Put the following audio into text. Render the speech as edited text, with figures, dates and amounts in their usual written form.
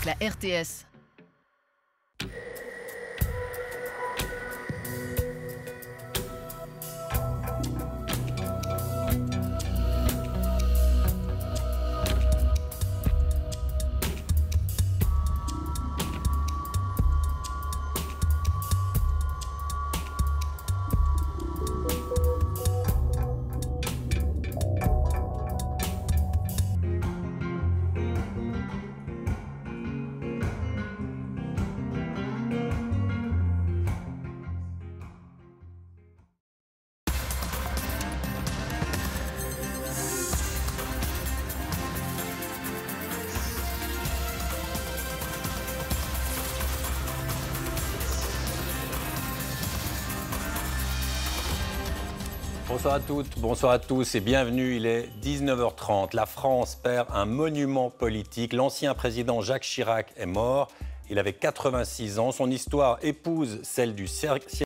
avec la RTS. Bonsoir à toutes, bonsoir à tous et bienvenue. Il est 19h30. La France perd un monument politique. L'ancien président Jacques Chirac est mort. Il avait 86 ans. Son histoire épouse celle du siècle